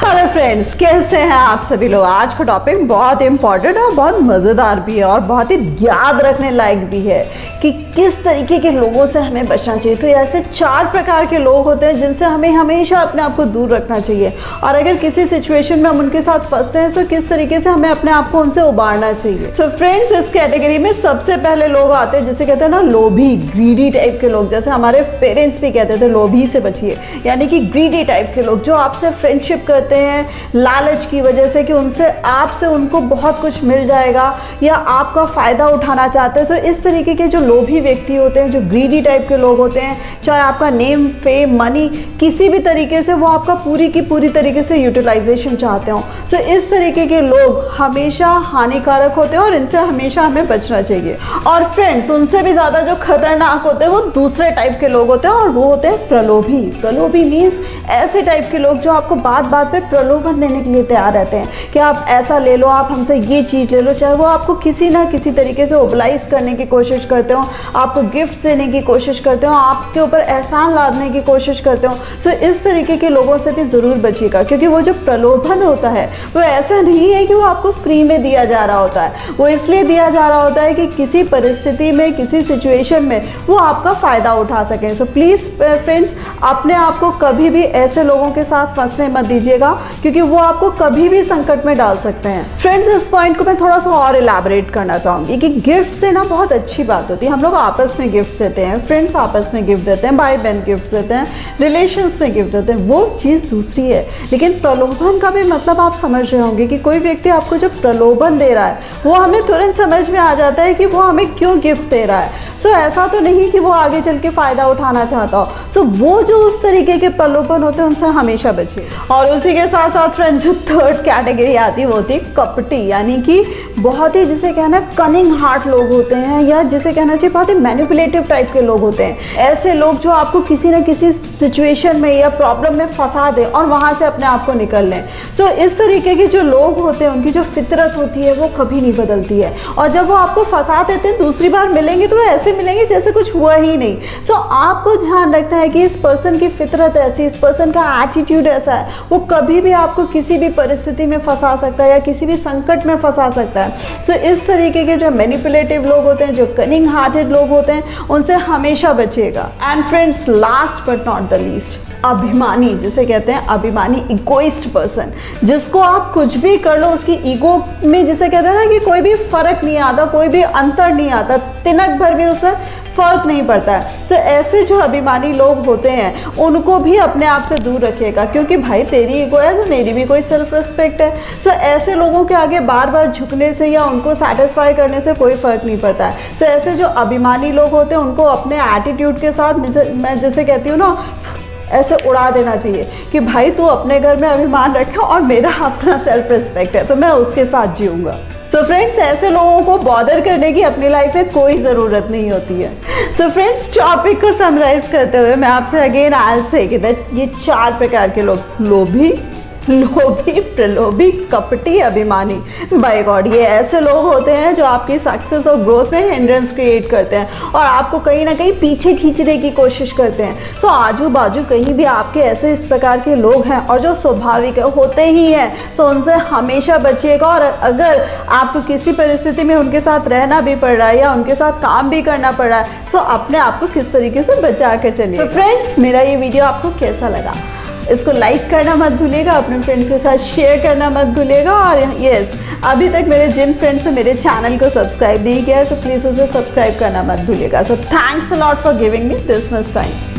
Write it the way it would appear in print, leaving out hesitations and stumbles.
Hello friends, कैसे हैं आप सभी लोग। आज का टॉपिक बहुत इंपॉर्टेंट और बहुत मज़ेदार भी है और बहुत ही याद रखने लायक भी है कि किस तरीके के लोगों से हमें बचना चाहिए। तो ऐसे 4 प्रकार के लोग होते हैं जिनसे हमें हमेशा अपने आप को दूर रखना चाहिए, और अगर किसी सिचुएशन में हम उनके साथ फंसते हैं तो किस तरीके से हमें अपने आप को उनसे उबारना चाहिए। सो फ्रेंड्स, इस कैटेगरी में सबसे पहले लोग आते हैं जिसे कहते हैं ना लोभी, ग्रीडी टाइप के लोग। जैसे हमारे पेरेंट्स भी कहते थे लोभी से बचिए, यानी कि ग्रीडी टाइप के लोग जो आपसे फ्रेंडशिप करते हैं लालच की वजह से कि उनसे आपसे उनको बहुत कुछ मिल जाएगा या आपका फ़ायदा उठाना चाहते हैं। तो इस तरीके के जो लोभी व्यक्ति होते हैं, जो ग्रीडी टाइप के लोग होते हैं, चाहे आपका नेम, फेम, मनी, किसी भी तरीके से वो आपका पूरी की पूरी तरीके से यूटिलाइजेशन चाहते हो। तो इस तरीके के लोग हमेशा हानिकारक होते हैं और इनसे हमेशा हमें बचना चाहिए। और फ्रेंड्स, उनसे भी ज़्यादा जो खतरनाक होते हैं वो दूसरे टाइप के लोग होते हैं और वो होते हैं प्रलोभी। प्रलोभी मीन्स ऐसे टाइप के लोग जो आपको बात बात पे प्रलोभन देने के लिए तैयार रहते हैं कि आप ऐसा ले लो, आप हमसे ये चीज़ ले लो, चाहे वो आपको किसी ना किसी तरीके से ओबलाइज करने की कोशिश करते हो, आपको गिफ्ट देने की कोशिश करते हो, आपके ऊपर एहसान लादने की कोशिश करते हो। सो इस तरीके के लोगों से भी ज़रूर बचिएगा, क्योंकि वो जो प्रलोभन होता है वो ऐसा नहीं है कि वो आपको फ्री में दिया जा रहा होता है। वो इसलिए दिया जा रहा होता है कि किसी परिस्थिति में, किसी सिचुएशन में वो आपका फ़ायदा उठा सकें। सो प्लीज़ फ्रेंड्स, अपने आप को कभी भी ऐसे लोगों के साथ फंसने मत दीजिएगा, क्योंकि वो आपको कभी भी संकट में डाल सकते हैं। फ्रेंड्स, इस पॉइंट को मैं थोड़ा सा और इलैबोरेट करना चाहूँगी कि गिफ्ट देना बहुत अच्छी बात होती है। हम लोग आपस में गिफ्ट देते हैं, फ्रेंड्स आपस में गिफ्ट देते हैं, भाई बहन गिफ्ट देते हैं, रिलेशंस में गिफ्ट देते हैं, वो चीज़ दूसरी है। लेकिन प्रलोभन का भी मतलब आप समझ रहे होंगे कि कोई व्यक्ति आपको जो प्रलोभन दे रहा है वो हमें तुरंत समझ में आ जाता है कि वो हमें क्यों गिफ्ट दे रहा है। सो ऐसा तो नहीं कि वो आगे चल के फ़ायदा उठाना चाहता हो। सो वो जो उस तरीके के प्रलोभन होते हैं उनसे हमेशा बचिए। और उसी के साथ साथ फ्रेंड्स, जो थर्ड कैटेगरी आती है वो होती है कपटी, यानी कि बहुत ही जिसे कहना कनिंग हार्ट लोग होते हैं, या जिसे कहना चाहिए बहुत ही मैनिपुलेटिव टाइप के लोग होते हैं। ऐसे लोग जो आपको किसी न किसी सिचुएशन में या प्रॉब्लम में फंसा दें और वहाँ से अपने आप को निकल लें। सो इस तरीके के जो लोग होते हैं उनकी जो फितरत होती है वो कभी नहीं बदलती है, और जब वो आपको फंसा देते हैं दूसरी बार मिलेंगे तो ऐसे मिलेंगे जैसे कुछ हुआ ही नहीं। सो आपको ध्यान रखना है कि इस पर्सन की फितरत ऐसी, इस पर्सन का एटीट्यूड ऐसा है, वो कभी भी आपको किसी भी परिस्थिति में फंसा सकता है या किसी भी संकट में फंसा सकता है। सो इस तरीके के जो मैनिपुलेटिव लोग होते हैं, जो कनिंग हार्टेड लोग होते हैं, उनसे हमेशा बचिएगा। And friends, last but not the least, अभिमानी, जिसे कहते हैं अभिमानी, इगोइस्ट पर्सन, जिसको आप कुछ भी कर लो उसकी ईगो में, जिसे कहते हैं ना कि कोई भी फर्क नहीं आता, कोई भी अंतर नहीं आता, तिनक भर भी उसमें फर्क नहीं पड़ता है। सो ऐसे जो अभिमानी लोग होते हैं उनको भी अपने आप से दूर रखिएगा, क्योंकि भाई तेरी ईगो है तो मेरी भी कोई सेल्फ रिस्पेक्ट है। सो ऐसे लोगों के आगे बार बार झुकने से या उनको सेटिस्फाई करने से कोई फ़र्क नहीं पड़ता है। सो ऐसे जो अभिमानी लोग होते हैं उनको अपने एटीट्यूड के साथ, मैं जैसे कहती हूँ ना, ऐसे उड़ा देना चाहिए कि भाई तू अपने घर में अभिमान रखे और मेरा अपना सेल्फ रिस्पेक्ट है तो मैं उसके साथ जीऊँगा। तो फ्रेंड्स, ऐसे लोगों को बॉदर करने की अपनी लाइफ में कोई ज़रूरत नहीं होती है। सो फ्रेंड्स, टॉपिक को समराइज करते हुए मैं आपसे अगेन आज से कि ये 4 प्रकार के लोग, लोभी, प्रलोभी, कपटी, अभिमानी, बाय गॉड, ये ऐसे लोग होते हैं जो आपकी सक्सेस और ग्रोथ में हिंड्रेंस क्रिएट करते हैं और आपको कहीं ना कहीं पीछे खींचने की कोशिश करते हैं। सो आजू बाजू कहीं भी आपके ऐसे इस प्रकार के लोग हैं और जो स्वाभाविक होते ही हैं, सो उनसे हमेशा बचिएगा। और अगर आपको किसी परिस्थिति में उनके साथ रहना भी पड़ रहा है या उनके साथ काम भी करना पड़ रहा है, सो अपने आप को किस तरीके से बचा कर चलिए। तो फ्रेंड्स, मेरा ये वीडियो आपको कैसा लगा, इसको लाइक करना मत भूलिएगा, अपने फ्रेंड्स के साथ शेयर करना मत भूलिएगा। और यस, अभी तक मेरे जिन फ्रेंड्स ने मेरे चैनल को सब्सक्राइब नहीं किया है, सो प्लीज़ उसे सब्सक्राइब करना मत भूलिएगा। So thanks a lot for giving me this much time.